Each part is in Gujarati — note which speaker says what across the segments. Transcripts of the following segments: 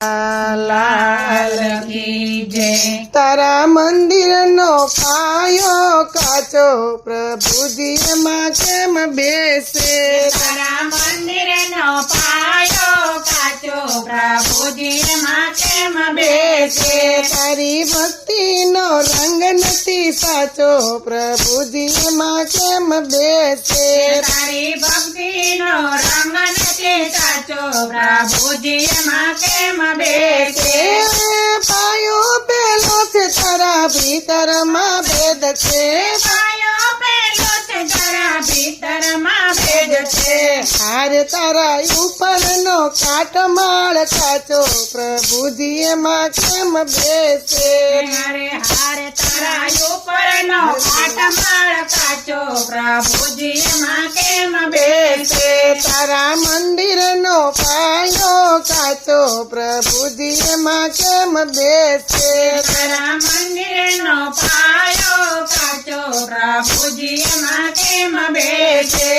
Speaker 1: લાલ
Speaker 2: की जय।
Speaker 1: તારા મંદિરનો પાયો કાચો પ્રભુજી એમાં કેમ બેસે
Speaker 2: तारा मंदिर नो पायो काचो प्रभुजी एमां केम बेसे।
Speaker 1: તારી ભક્તિનો રંગ નથી સાચો પ્રભુજી એમાં કેમ બેસે
Speaker 2: तारी भक्ति नो रंग नथी साचो प्रभुजी एमां केम बेसे।
Speaker 1: પાયો પેલો છે તારા ભીતરમાં ભેદ છે
Speaker 2: पायो पेलो छे तारा भीतरमां भेद छे।
Speaker 1: હાર તારા ઉપરનો કાટમાળ કાચો પ્રભુજી એમાં કેમ બેસે
Speaker 2: हरे हारे तारा उपरनो काटमाळ काचो प्रभुजी एमां केम बेसे।
Speaker 1: તારા મંદિરનો પાયો કાચો પ્રભુજી એમાં કેમ બેસે
Speaker 2: तारा मंदिरनो पायो काचो प्रभुजी एमां केम बेसे।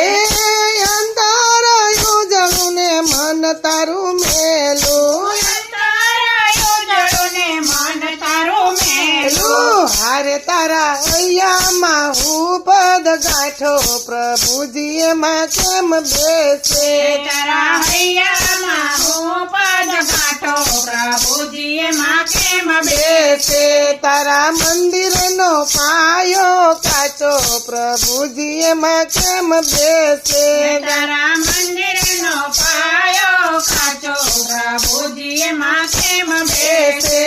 Speaker 1: અંધારાયું જળું ને મન તારું મેલું
Speaker 2: અંતરાયો જળોને મન તારું મેલું।
Speaker 1: હારે તારા હૈયામાં હું પદ ગાંઠો પ્રભુજી એમાં કેમ બેસે
Speaker 2: તારા હૈયામાં હું પદ ગાંઠો પ્રભુજી એમાં કેમ બેસે।
Speaker 1: તારા મંદિરનો પાયો કાચો પ્રભુજી એમાં કેમ બેસે
Speaker 2: તારા મંદિરનો પાયો કાચો પ્રભુજી એમાં કેમ બેસે।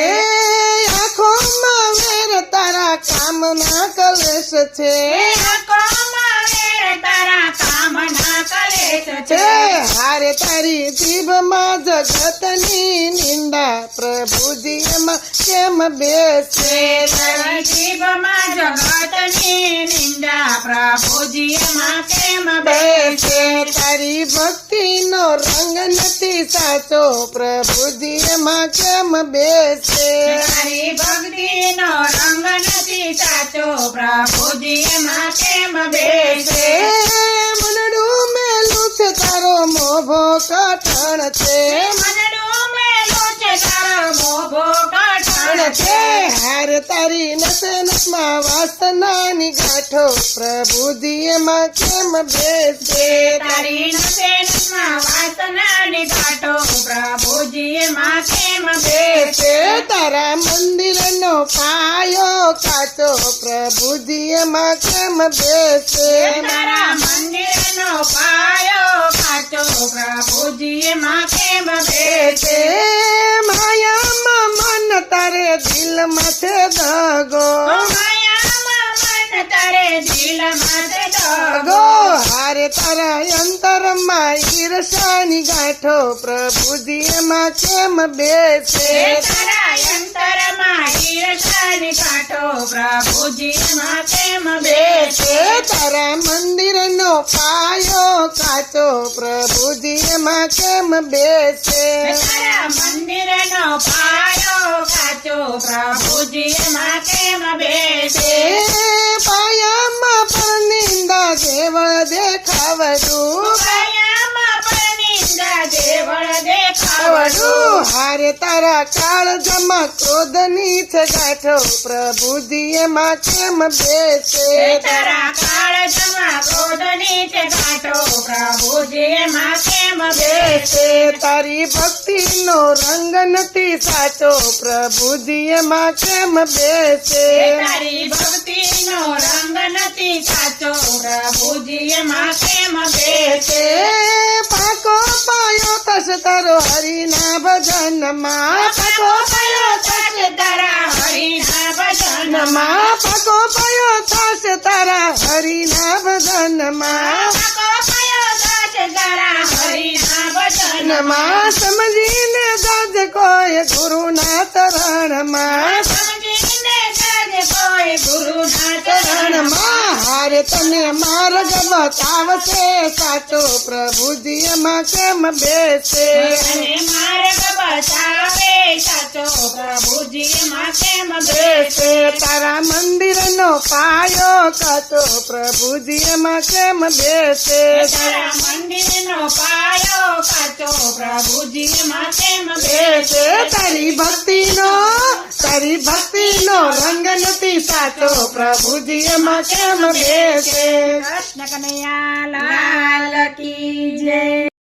Speaker 1: આંખોમાં વેર તારા કામના કલેશ છે
Speaker 2: આંખોમાં વેર તારા કામના કલેશ
Speaker 1: છે
Speaker 2: છે।
Speaker 1: હારે તારી જીભમાં જગતની નિંદા પ્રભુજી એમાં કેમ બેસે
Speaker 2: તારી જીભમાં જગતની નિંદા પ્રભુજી એમાં કેમ બેસે।
Speaker 1: તારી ભક્તિનો રંગ નથી સાચો પ્રભુજી એમાં કેમ બેસે
Speaker 2: તારી ભક્તિનો રંગ નથી સાચો પ્રભુજી એમાં કેમ બેસે।
Speaker 1: મનડું મેલું છે તારો મોભો કઠણ છે
Speaker 2: મનડું મેલું છે તારો મોભો કઠણ છે।
Speaker 1: હાર તારી નસે નસમાં વાસનાની ગાંઠો પ્રભુજી એમાં કેમ બેસે
Speaker 2: તારી નસે નસમાં વાસનાની ગાંઠો પ્રભુજી એમાં કેમ બેસે।
Speaker 1: તારા મંદિરનો પાયો કાચો પ્રભુજી એમાં કેમ બેસે
Speaker 2: તારા મંદિરનો પાયો કાચો પ્રભુજી એમાં કેમ બેસે।
Speaker 1: માયામાં મન તારે દિલમાં છે દગો
Speaker 2: માયામાં મન તારે દિલમાં છે દગો।
Speaker 1: ગો હારે તારા અંતરમાં ઈર્ષાની ગાંઠો પ્રભુજી એમાં કેમ બેસે
Speaker 2: તારા અંતરમાં ઈર્ષાની ગાંઠો પ્રભુજી એમાં કેમ બેસે।
Speaker 1: તારા મંદિરનો પાયો કાચો પ્રભુજી એમાં કેમ બેસે
Speaker 2: તારા મંદિરનો પાયો કાચો પ્રભુજી એમાં કેમ બેસે।
Speaker 1: પાયામાં પરનિંદા દેવળ દેખાવડું
Speaker 2: પાયામાં પરનિંદા દેવળ દેખાવડું।
Speaker 1: હારે તારા કાળ જમા ક્રોધની છે ગાંઠો પ્રભુજી એમાં કેમ બેસે
Speaker 2: તારા કાળજમાં ક્રોધની છે ગાંઠો પ્રભુજી એમાં કેમ બેસે।
Speaker 1: તારી ભક્તિનો રંગ નથી સાચો પ્રભુજી એમાં કેમ બેસે
Speaker 2: તારી ભક્તિનો રંગ નથી સાચો પ્રભુજી એમાં કેમ બેસે।
Speaker 1: પાકો પાયો થશે તારો હરિના ભજનમાં
Speaker 2: પાકો પાયો થશે તારા હરિના ભજનમાં।
Speaker 1: પાકો પાયો થશે તારા હરિના ભજનમાં
Speaker 2: પાકો પાયો થશે તારા હરિના ભજનમાં।
Speaker 1: સમજીને જાજ કોઈ ગુરુના ચરણમાં
Speaker 2: સમજીને જાજે કોઈ ગુરુના ચરણમાં।
Speaker 1: હારે તને માર્ગ બતાવશે સાચો પ્રભુજી એમાં કેમ બેસે
Speaker 2: અને માર્ગ બતાવે સાચો પ્રભુજી એમાં કેમ બેસે।
Speaker 1: તારા મંદિરનો પાયો કાચો પ્રભુજી એમાં કેમ બેસે
Speaker 2: તારા મંદિરનો પાયો કાચો પ્રભુજી એમાં કેમ
Speaker 1: બેસે તારી ભક્તિનો રંગ નથી સાચો પ્રભુજી એમાં કેમ બેસે
Speaker 2: કૃષ્ણ કનૈયા લાલ કી